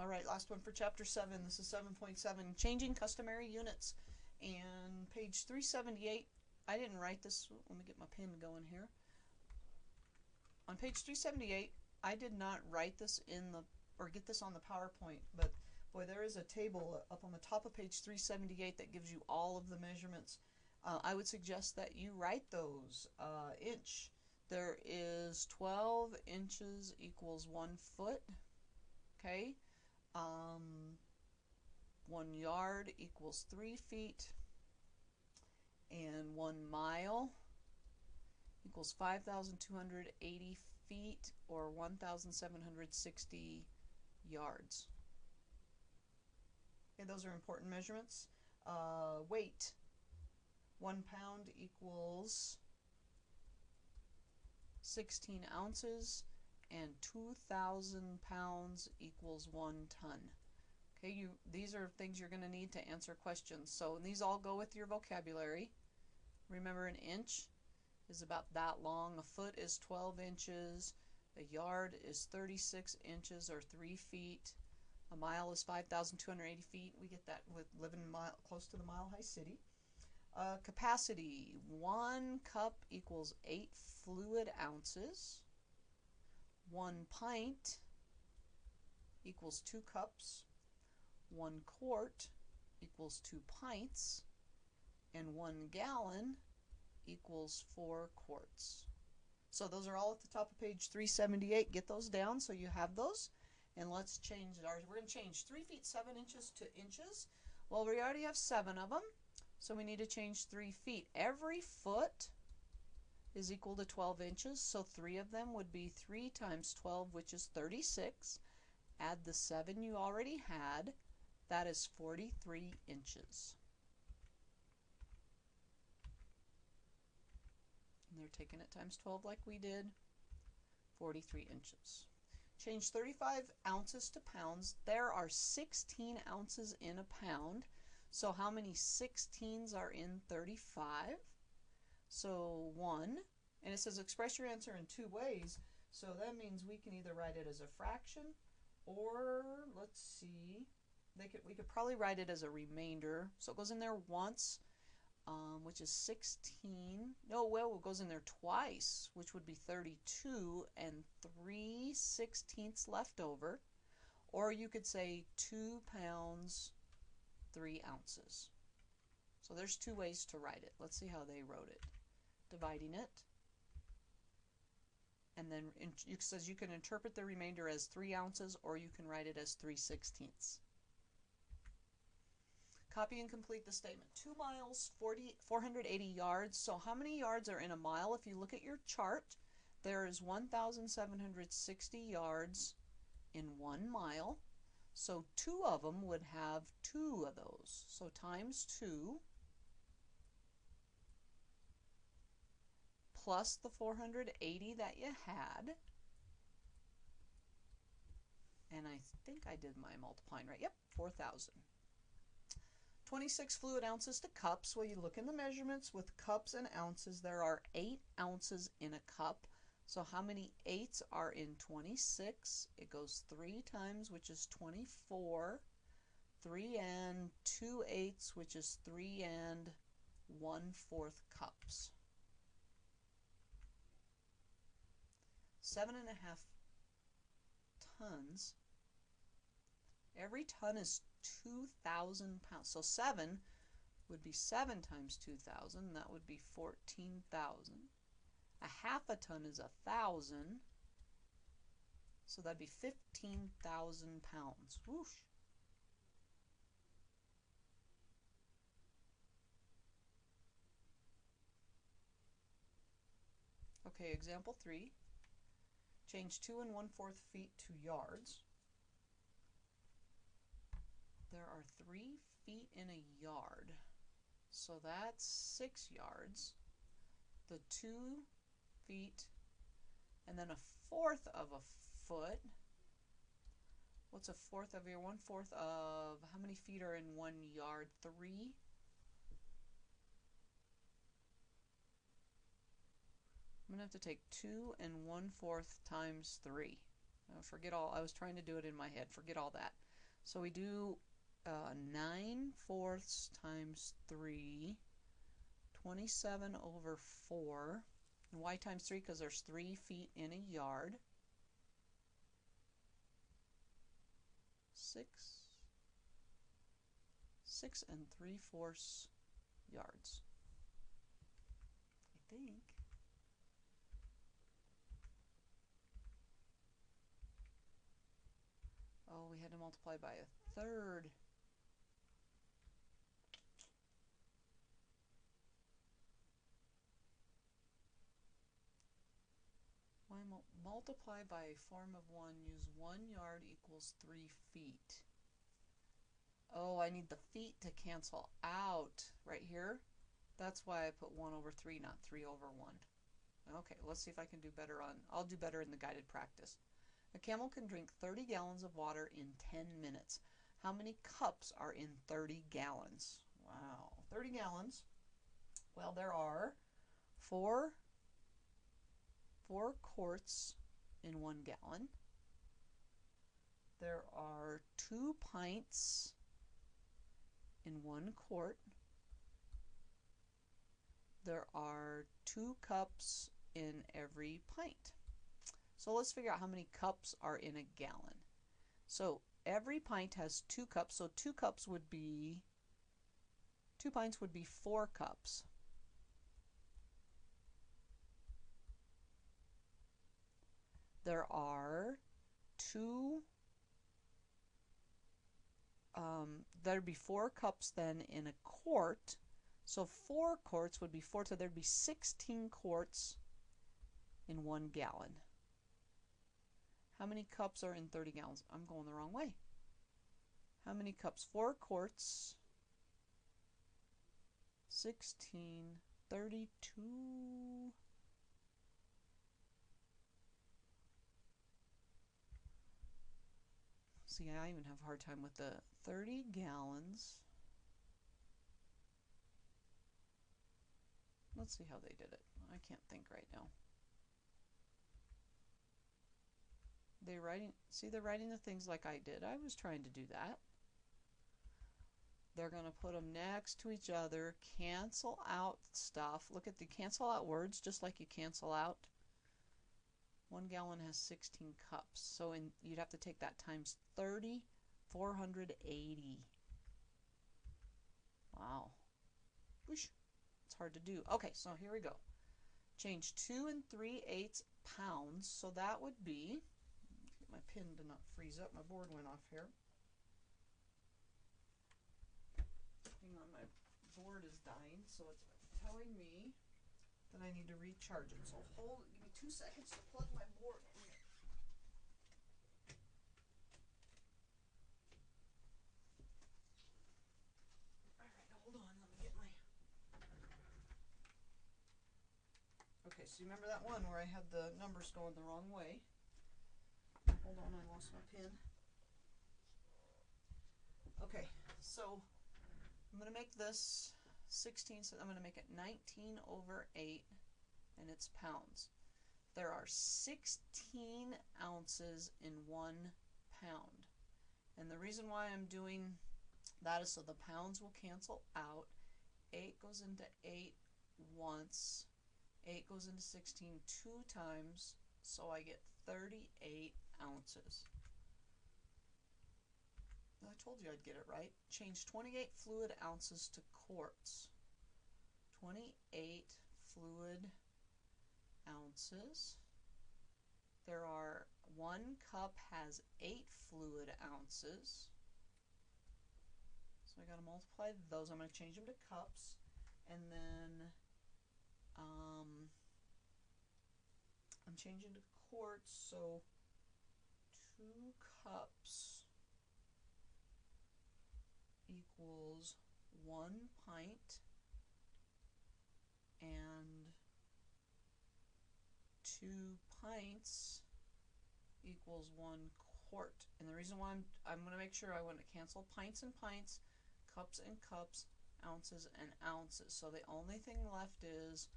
All right, last one for chapter 7. This is 7.7, changing customary units. And page 378, I didn't write this. Let me get my pen going here. On page 378, I did not write this in the, or get this on the PowerPoint, but boy, there is a table up on the top of page 378 that gives you all of the measurements. I would suggest that you write those. Inch, there is 12 inches equals 1 foot. Okay. 1 yard equals 3 feet, and 1 mile equals 5,280 feet, or 1,760 yards. Okay, those are important measurements. Weight, 1 pound equals 16 ounces, and 2,000 pounds equals 1 ton. Okay, these are things you're going to need to answer questions. So these all go with your vocabulary. Remember, an inch is about that long. A foot is 12 inches. A yard is 36 inches, or 3 feet. A mile is 5,280 feet. We get that with living close to the mile-high city. Capacity, 1 cup equals 8 fluid ounces. 1 pint equals 2 cups. 1 quart equals 2 pints. And 1 gallon equals 4 quarts. So those are all at the top of page 378. Get those down so you have those. And let's change ours. We're going to change 3 feet 7 inches to inches. Well, we already have 7 of them, so we need to change 3 feet. Every foot is equal to 12 inches, so 3 of them would be 3 times 12, which is 36. Add the 7 you already had. That is 43 inches. And they're taking it times 12 like we did. 43 inches. Change 35 ounces to pounds. There are 16 ounces in a pound. So how many 16s are in 35? So 1. And it says express your answer in 2 ways. So that means we can either write it as a fraction, or let's see, we could probably write it as a remainder. So it goes in there once, which is 16. No, well, it goes in there twice, which would be 32, and 3/16 left over. Or you could say 2 pounds, 3 ounces. So there's 2 ways to write it. Let's see how they wrote it. Dividing it. And then it says you can interpret the remainder as 3 ounces, or you can write it as 3/16. Copy and complete the statement. 2 miles, 480 yards. So how many yards are in a mile? If you look at your chart, there is 1,760 yards in 1 mile. So 2 of them would have 2 of those. So times 2 plus the 480 that you had. And I think I did my multiplying right. Yep, 4,000. 26 fluid ounces to cups. Well, you look in the measurements with cups and ounces. There are 8 ounces in a cup. So how many 8s are in 26? It goes 3 times, which is 24. 3 and 2/8, which is 3 and 1/4 cups. 7.5 tons. Every ton is 2,000 pounds. So 7 would be 7 times 2,000. That would be 14,000. A half a ton is 1,000. So that'd be 15,000 pounds. Whoosh. Okay, example 3. Change 2 1/4 feet to yards. There are 3 feet in a yard. So that's 6 yards. The 2 feet, and then 1/4 of a foot. What's 1/4 of your 1/4 of, how many feet are in 1 yard? 3. I'm gonna have to take 2 1/4 times 3. Forget all, I was trying to do it in my head. Forget all that. So we do 9/4 times 3, 27 over 4. And why times 3? Because there's 3 feet in a yard. 6 and 3/4 yards, I think. Oh, we had to multiply by a third. Why multiply by a form of 1, use 1 yard equals 3 feet. Oh, I need the feet to cancel out right here. That's why I put 1 over 3, not 3 over 1. Okay, let's see if I can do better I'll do better in the guided practice. A camel can drink 30 gallons of water in 10 minutes. How many cups are in 30 gallons? Wow, 30 gallons. Well, there are four quarts in 1 gallon. There are 2 pints in 1 quart. There are 2 cups in every pint. So let's figure out how many cups are in a gallon. So every pint has 2 cups, so 2 cups would be, 2 pints would be 4 cups. There are there'd be 4 cups then in a quart. So 4 quarts would be 4, so there'd be 16 quarts in 1 gallon. How many cups are in 30 gallons? I'm going the wrong way. How many cups? 4 quarts, 16, 32. See, I even have a hard time with the 30 gallons. Let's see how they did it. I can't think right now. They're writing the things like I did. I was trying to do that. They're going to put them next to each other, cancel out stuff. Look at the cancel out words, just like you cancel out. 1 gallon has 16 cups. So you'd have to take that times 30, 480. Wow. Whoosh. It's hard to do. Okay, so here we go. Change 2 3/8 pounds. So that would be, get my pin to not freeze up. My board went off here. Hang on, my board is dying, so it's telling me that I need to recharge it. So give me 2 seconds to plug my board in here. Alright, hold on, let me get my... Okay, so you remember that one where I had the numbers going the wrong way? Hold on, I lost my pin. Okay, so I'm going to make this 16, so I'm going to make it 19 over 8, and it's pounds. There are 16 ounces in 1 pound. And the reason why I'm doing that is so the pounds will cancel out. 8 goes into 8 once. 8 goes into 16 2 times, so I get 38 ounces. I told you I'd get it right. Change 28 fluid ounces to quarts. 28 fluid ounces. There are 1 cup has 8 fluid ounces. So I got to multiply those. I'm going to change them to cups. And then I'm changing to quarts. So 2 cups equals 1 pint, and 2 pints equals 1 quart. And the reason why I'm going to make sure I want to cancel pints and pints, cups and cups, ounces and ounces. So the only thing left is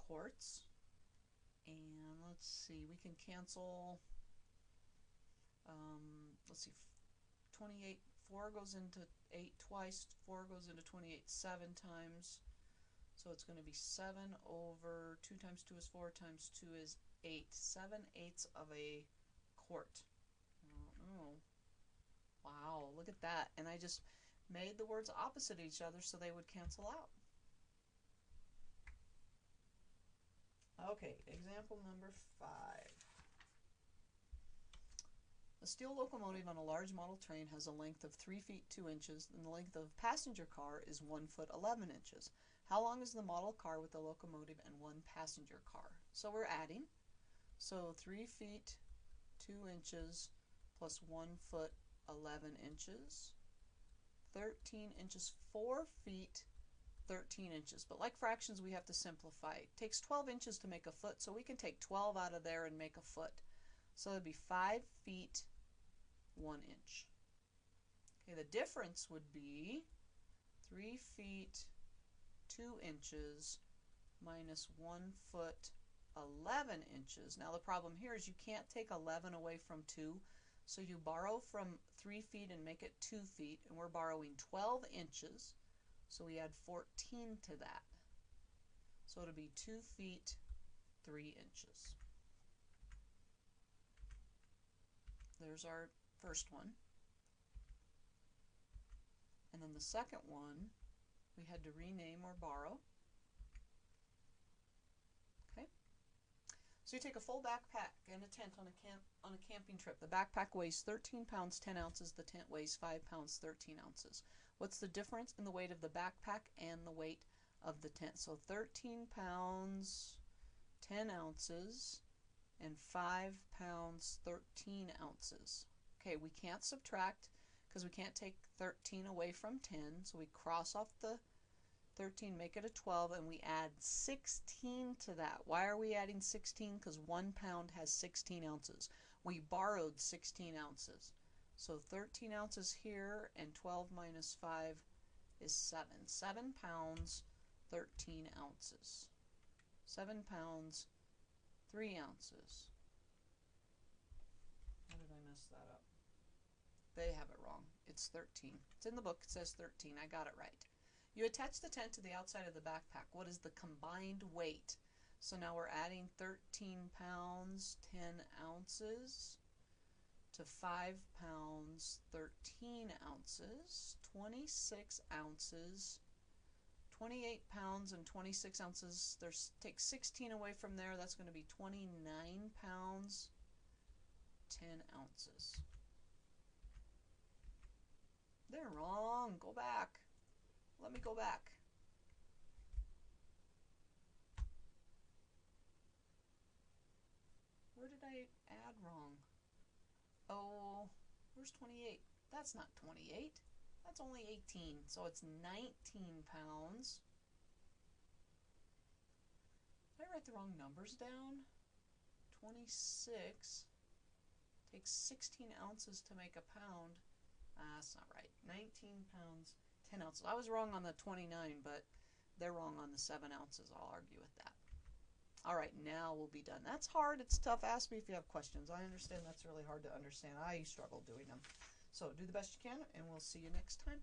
quarts. And let's see, we can cancel, let's see, 28, 4 goes into 8 twice, 4 goes into 28 7 times. So it's going to be 7 over 2 times 2 is 4 times 2 is 8. 7/8 of a quart. Oh, wow, look at that. And I just made the words opposite each other so they would cancel out. Okay, example number 5. A steel locomotive on a large model train has a length of 3 feet 2 inches, and the length of a passenger car is 1 foot 11 inches. How long is the model car with the locomotive and 1 passenger car? So we're adding. So 3 feet 2 inches plus 1 foot 11 inches. 13 inches, 4 feet 13 inches. But like fractions, we have to simplify. It takes 12 inches to make a foot, so we can take 12 out of there and make a foot. So it'd be 5 feet 1 inch. Okay, the difference would be 3 feet 2 inches minus 1 foot 11 inches. Now the problem here is you can't take 11 away from 2, so you borrow from 3 feet and make it 2 feet, and we're borrowing 12 inches, so we add 14 to that. So it'll be 2 feet 3 inches. There's our first one. And then the second one, we had to rename or borrow. Okay. So you take a full backpack and a tent on a camping trip. The backpack weighs 13 pounds 10 ounces. The tent weighs 5 pounds 13 ounces. What's the difference in the weight of the backpack and the weight of the tent? So 13 pounds 10 ounces and 5 pounds 13 ounces. Okay, we can't subtract because we can't take 13 away from 10, so we cross off the 13, make it a 12, and we add 16 to that. Why are we adding 16? Because 1 pound has 16 ounces. We borrowed 16 ounces. So 13 ounces here, and 12 minus 5 is 7. 7 pounds 13 ounces. 7 pounds 3 ounces. How did I mess that up? They have it wrong. It's 13. It's in the book. It says 13. I got it right. You attach the tent to the outside of the backpack. What is the combined weight? So now we're adding 13 pounds 10 ounces to 5 pounds 13 ounces, 26 ounces, 28 pounds and 26 ounces. Take 16 away from there. That's going to be 29 pounds 10 ounces. They're wrong. Go back. Let me go back. Where did I add wrong? Oh, where's 28? That's not 28. That's only 18. So it's 19 pounds. Did I write the wrong numbers down? 26 takes 16 ounces to make a pound. That's not right. 19 pounds 10 ounces. I was wrong on the 29, but they're wrong on the 7 ounces. I'll argue with that. All right, now we'll be done. That's hard. It's tough. Ask me if you have questions. I understand that's really hard to understand. I struggle doing them. So do the best you can, and we'll see you next time.